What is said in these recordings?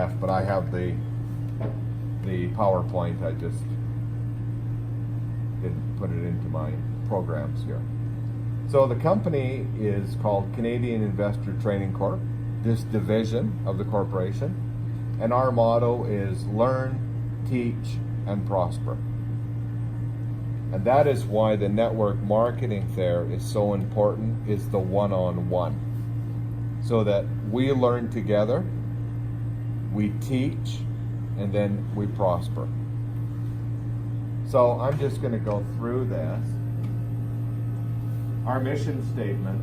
but I have the PowerPoint. I just didn't put it into my programs here. So the company is called Canadian Investor Training Corp, this division of the corporation, and our motto is learn, teach, and prosper. And that is why the network marketing there is so important, is the one-on-one. So that we learn together, we teach, and then we prosper. So I'm just going to go through this. Our mission statement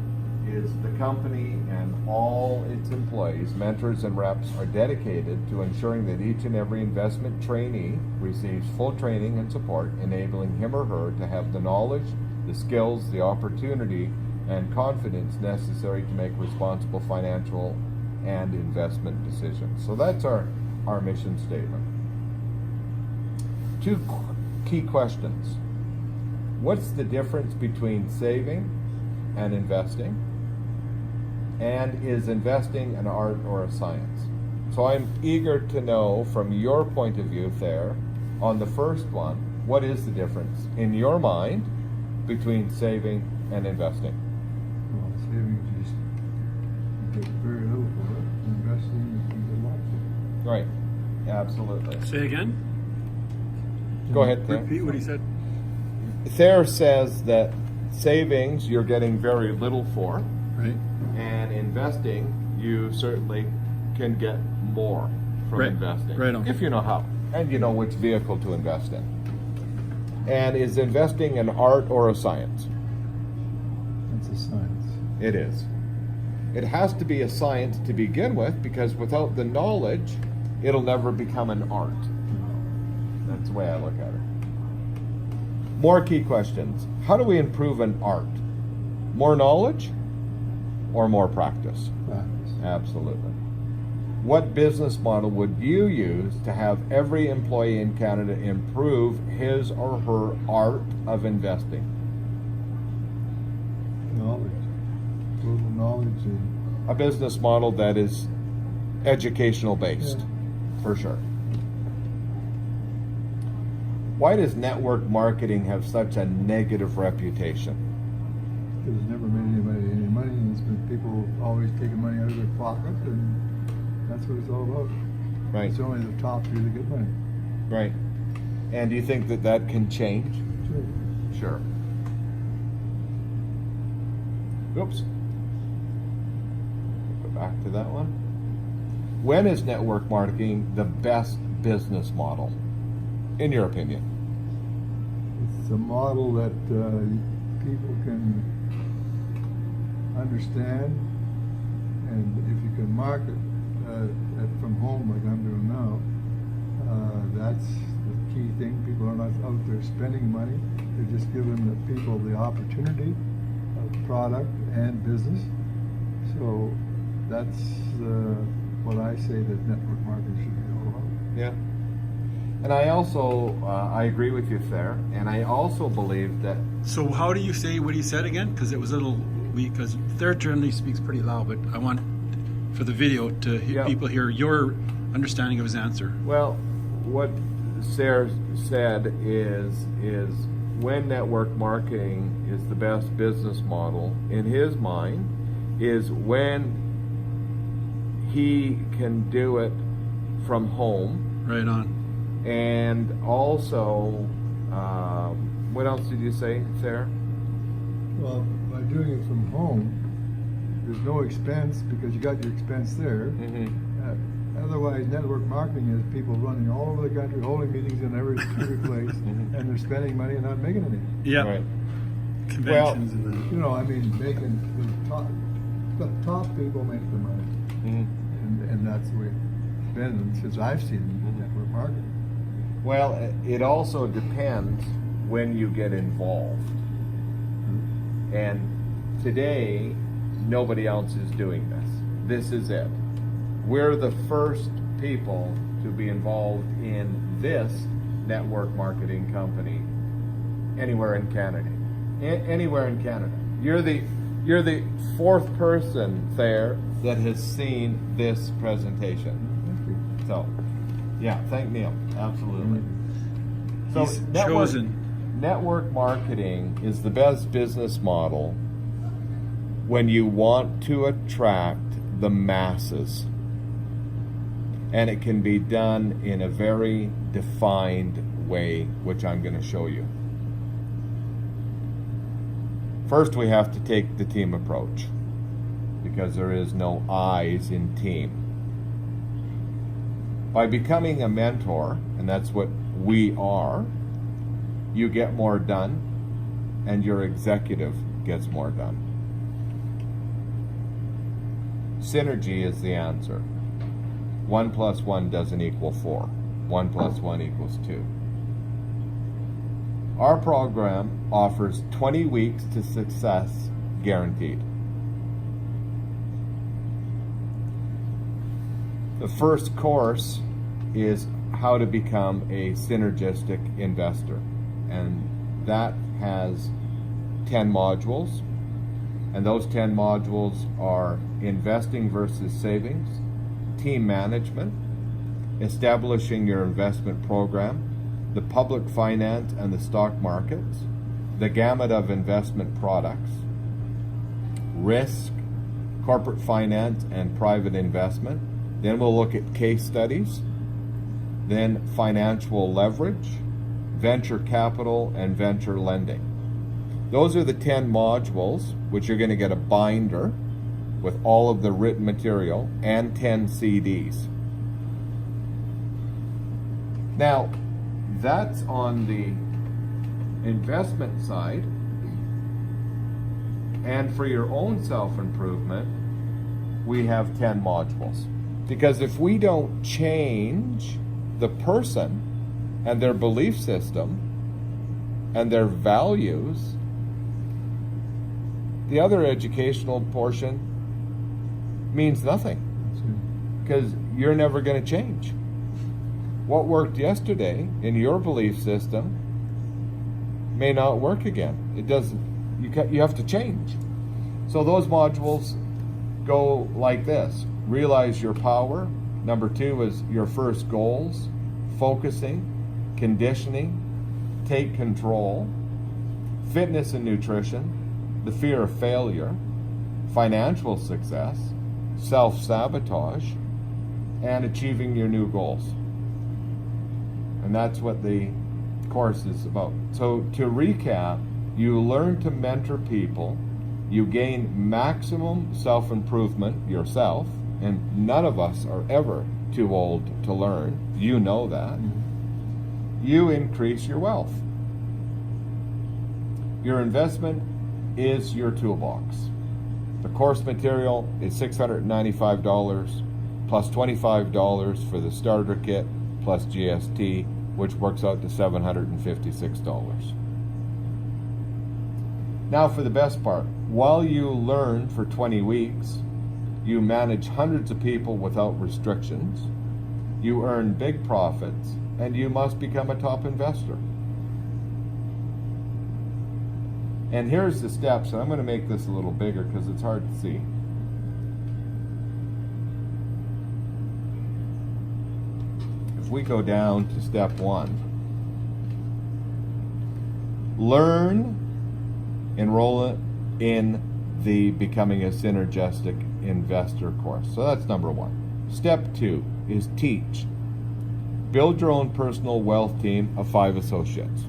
is the company and all its employees, mentors, and reps are dedicated to ensuring that each and every investment trainee receives full training and support, enabling him or her to have the knowledge, the skills, the opportunity, and confidence necessary to make responsible financial and investment decisions. So that's our mission statement. Two key questions. What's the difference between saving and investing? And is investing an art or a science? So I'm eager to know from your point of view there, on the first one, what is the difference in your mind between saving and investing? Well, saving is just, you get very little for it. Investing, you can get lots for it. Right, absolutely. Say again? Go ahead, Thayer. Repeat what he said. Thayer says that savings you're getting very little for, Right. and investing you certainly can get more from Right. investing. Right on. If you know how, and you know which vehicle to invest in. And is investing an art or a science? It's a science. It is. It has to be a science to begin with, because without the knowledge, it'll never become an art. That's the way I look at it. More key questions. How do we improve an art? More knowledge or more practice? Practice. Absolutely. What business model would you use to have every employee in Canada improve his or her art of investing? Knowledge. Total knowledge and A business model that is educational based, for sure. Why does network marketing have such a negative reputation? it's never made anybody any money, and it's been people always taking money out of their pocket, and that's what it's all about. Right, It's only the top few that get money. right. And do you think that that can change? Sure. Sure. Oops. Go back to that one. When is network marketing the best business model, in your opinion? It's a model that people can understand, and if you can market from home like I'm doing now, that's the key thing. People are not out there spending money. They're just giving the people the opportunity of product and business. So that's what I say that network marketing should be all about. Yeah. And I also, I agree with you there, and I also believe that, So how do you say what he said again? Because it was a little weak. Because Thayer generally speaks pretty loud, but I want for the video to Yeah. people hear your understanding of his answer. well, what Sarah said is when network marketing is the best business model, in his mind, is when he can do it from home. Right on. And also, what else did you say, Sarah? Well, by doing it from home, there's no expense because you got your expense there. Mm-hmm. Otherwise, network marketing is people running all over the country, holding meetings in every place, Mhm. and they're spending money and not making any. Yeah. Right. Conventions and the, You know, I mean, making the top people make the money, Mm-hmm. and that's the way it's been since I've seen network marketing. Well, it also depends when you get involved. And today, nobody else is doing this. This is it. We're the first people to be involved in this network marketing company anywhere in Canada. Anywhere in Canada. You're the fourth person there that has seen this presentation. So, yeah, thank Neil. Absolutely. So He's chosen. network marketing is the best business model when you want to attract the masses. And it can be done in a very defined way, which I'm going to show you. First, we have to take the team approach, because there is no I's in team. By becoming a mentor, and that's what we are, you get more done, and your executive gets more done. Synergy is the answer. 1 + 1 doesn't equal 4. 1 + 1 = 2. Our program offers 20 weeks to success guaranteed. The first course is how to become a synergistic investor, and that has 10 modules, and those 10 modules are investing versus savings, team management, establishing your investment program, the public finance and the stock markets, the gamut of investment products, risk, corporate finance and private investment. Then we'll look at case studies, then financial leverage, venture capital, and venture lending. Those are the 10 modules, which you're going to get a binder with all of the written material and 10 CDs. Now, that's on the investment side. And for your own self-improvement, we have 10 modules. Because if we don't change the person and their belief system and their values, the other educational portion means nothing, because you're never going to change. What worked yesterday in your belief system may not work again. It doesn't. You have to change. So those modules go like this: realize your power. Number 2 is your first goals, focusing, conditioning, take control, fitness and nutrition, the fear of failure, financial success, self-sabotage, and achieving your new goals. And that's what the course is about. So to recap, you learn to mentor people, you gain maximum self-improvement yourself, and none of us are ever too old to learn. You know that. You increase your wealth. Your investment is your toolbox. The course material is $695 plus $25 for the starter kit plus GST, which works out to $756. Now for the best part. While you learn for 20 weeks, you manage hundreds of people without restrictions, you earn big profits, and you must become a top investor. And here's the steps, and I'm going to make this a little bigger because it's hard to see. If we go down to step 1, learn, enroll in the Becoming a Synergistic Investor course. So that's number 1. Step 2 is teach. Build your own personal wealth team of 5 associates.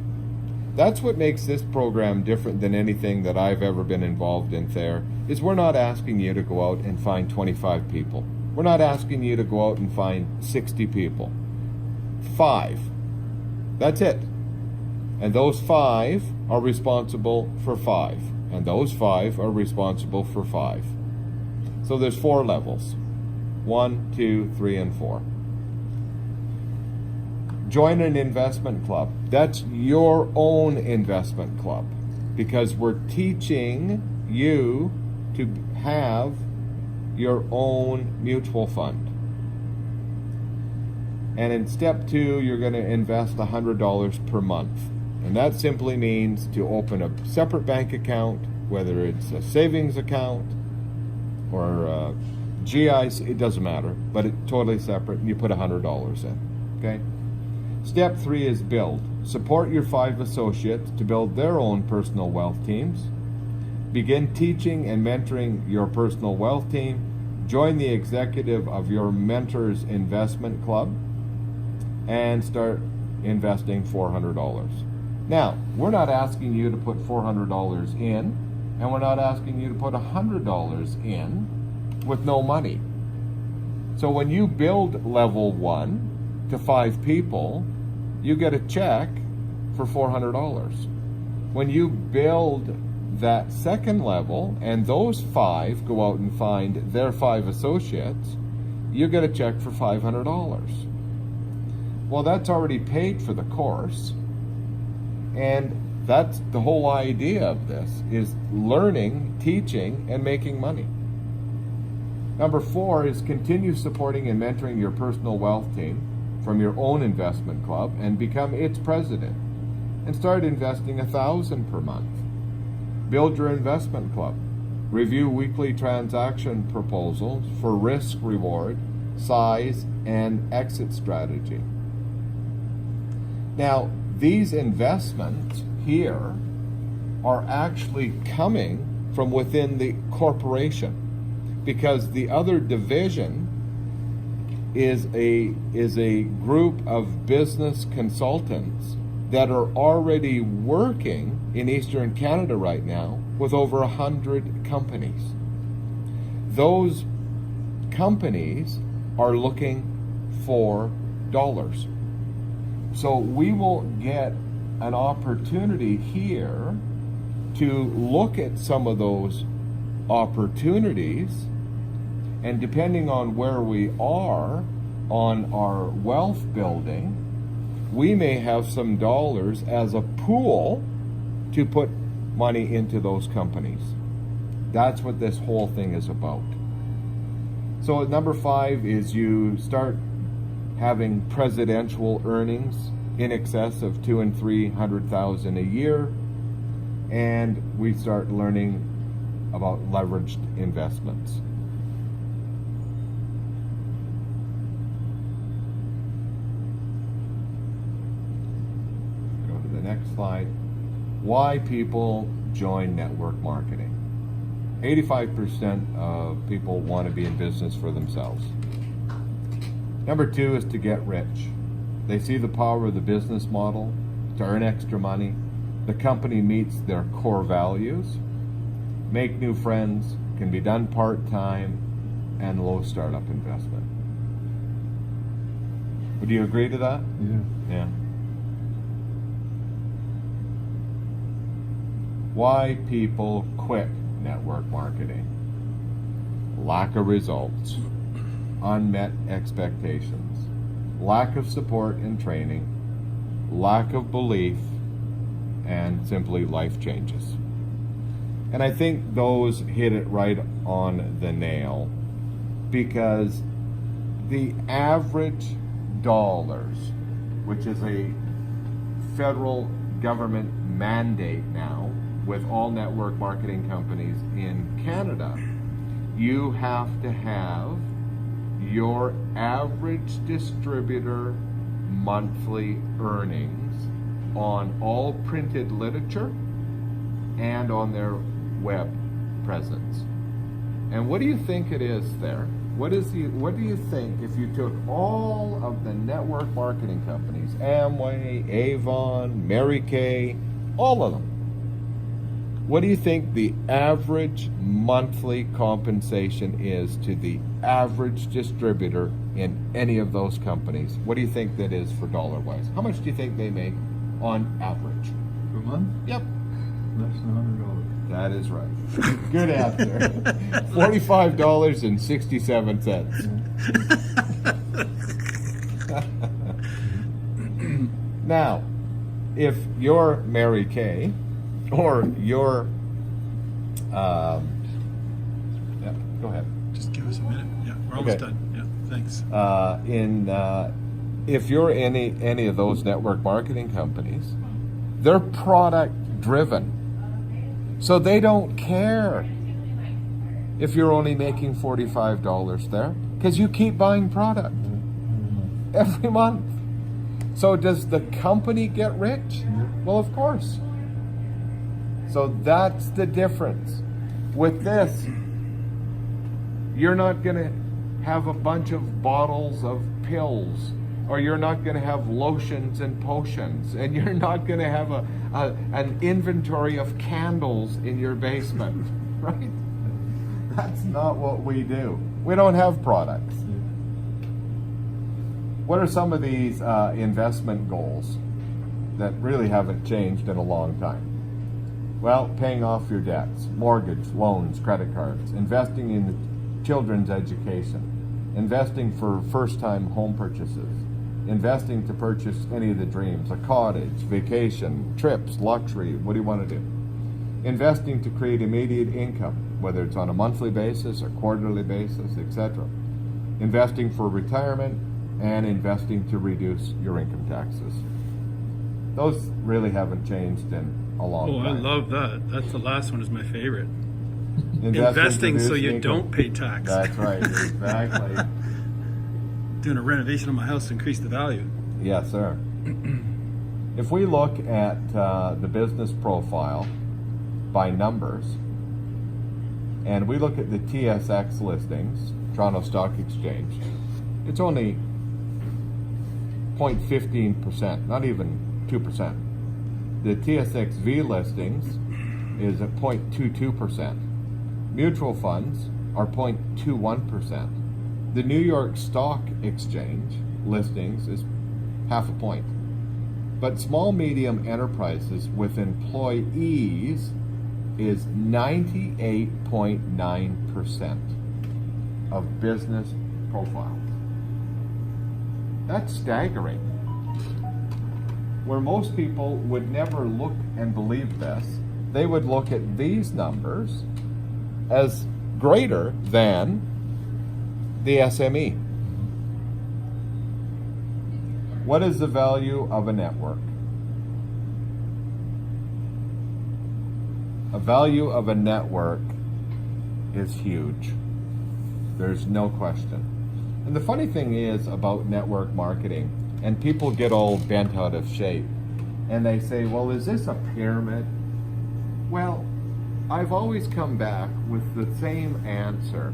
That's what makes this program different than anything that I've ever been involved in, Thayer, is we're not asking you to go out and find 25 people. We're not asking you to go out and find 60 people. 5. That's it. And those 5 are responsible for 5. And those 5 are responsible for 5. So there's 4 levels. 1, 2, 3, and 4. Join an investment club. That's your own investment club, because we're teaching you to have your own mutual fund. And in step 2, you're going to invest $100 per month. And that simply means to open a separate bank account, whether it's a savings account or GIs, it doesn't matter, but it's totally separate, and you put $100 in, okay? Step 3 is build. Support your 5 associates to build their own personal wealth teams. Begin teaching and mentoring your personal wealth team. Join the executive of your mentor's investment club and start investing $400. Now, we're not asking you to put $400 in, and we're not asking you to put $100 in with no money. So when you build level 1 to 5 people, you get a check for $400. When you build that second level and those 5 go out and find their 5 associates, you get a check for $500. Well, that's already paid for the course, and that's the whole idea of this, is learning, teaching, and making money. Number 4 is continue supporting and mentoring your personal wealth team from your own investment club and become its president, and start investing $1,000 per month. Build your investment club. Review weekly transaction proposals for risk reward, size, and exit strategy. Now, these investments here are actually coming from within the corporation, because the other division is a group of business consultants that are already working in Eastern Canada right now with over 100 companies. Those companies are looking for dollars. So we will get an opportunity here to look at some of those opportunities, and depending on where we are on our wealth building, we may have some dollars as a pool to put money into those companies. That's what this whole thing is about. So number 5 is you start having presidential earnings in excess of $200,000 and $300,000 a year, and we start learning about leveraged investments. Go to the next slide. Why people join network marketing. 85% of people want to be in business for themselves. Number 2 is to get rich. They see the power of the business model to earn extra money. The company meets their core values. Make new friends, can be done part-time, and low startup investment. Would you agree to that? Yeah. Yeah. Why people quit network marketing. Lack of results, unmet expectations, lack of support and training, lack of belief, and simply life changes. And I think those hit it right on the nail, because the average dollars, which is a federal government mandate now with all network marketing companies in Canada, you have to have your average distributor monthly earnings on all printed literature and on their web presence. And what do you think it is there? What do you think if you took all of the network marketing companies, Amway, Avon, Mary Kay, all of them, what do you think the average monthly compensation is to the average distributor in any of those companies? What do you think that is for dollar-wise? How much do you think they make on average? Per month? Yep. Less than $100. That is right. Good answer. $45.67. Now, if you're Mary Kay, or you're, yeah, go ahead. Just give us a minute. Yeah, we're almost Okay. done. Yeah, thanks. If you're any of those network marketing companies, they're product driven, so they don't care if you're only making $45 there, because you keep buying product every month. So does the company get rich? Well, of course. So that's the difference. With this, you're not going to have a bunch of bottles of pills, or you're not going to have lotions and potions, and you're not going to have an inventory of candles in your basement, right? That's not what we do. We don't have products. What are some of these investment goals that really haven't changed in a long time? Well, paying off your debts, mortgage, loans, credit cards, investing in children's education, investing for first-time home purchases, investing to purchase any of the dreams, a cottage, vacation, trips, luxury, what do you want to do? Investing to create immediate income, whether it's on a monthly basis or quarterly basis, etc. Investing for retirement, and investing to reduce your income taxes. Those really haven't changed in a long time. I love that. That's the last one is my favorite. Investing so you income. don't pay tax. That's right, exactly. Doing a renovation on my house to increase the value. Yes, sir. If we look at the business profile by numbers, and we look at the TSX listings, Toronto Stock Exchange, it's only 0.15%, not even 2%. The TSXV listings is at 0.22%. Mutual funds are 0.21%. The New York Stock Exchange listings is half a point. But small medium enterprises with employees is 98.9% of business profiles. That's staggering. Where most people would never look and believe this, they would look at these numbers as greater than the SME. What is the value of a network? A value of a network is huge. There's no question. And the funny thing is about network marketing, and people get all bent out of shape, and they say, well, is this a pyramid? Well, I've always come back with the same answer,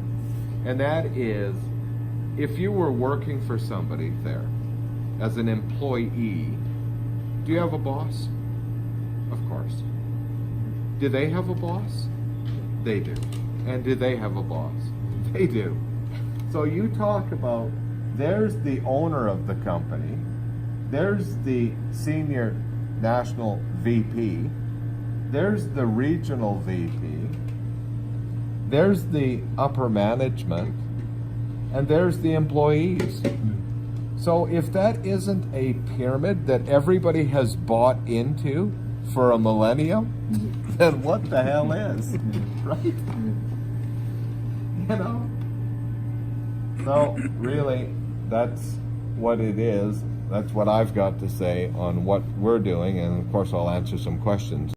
and that is, if you were working for somebody there as an employee, do you have a boss? Of course. Do they have a boss? They do. And do they have a boss? They do. So you talk about, there's the owner of the company, there's the senior national VP, there's the regional VP, there's the upper management, and there's the employees. So if that isn't a pyramid that everybody has bought into for a millennium, then what the hell is? Right? You know? So really, that's what it is. That's what I've got to say on what we're doing, and of course I'll answer some questions.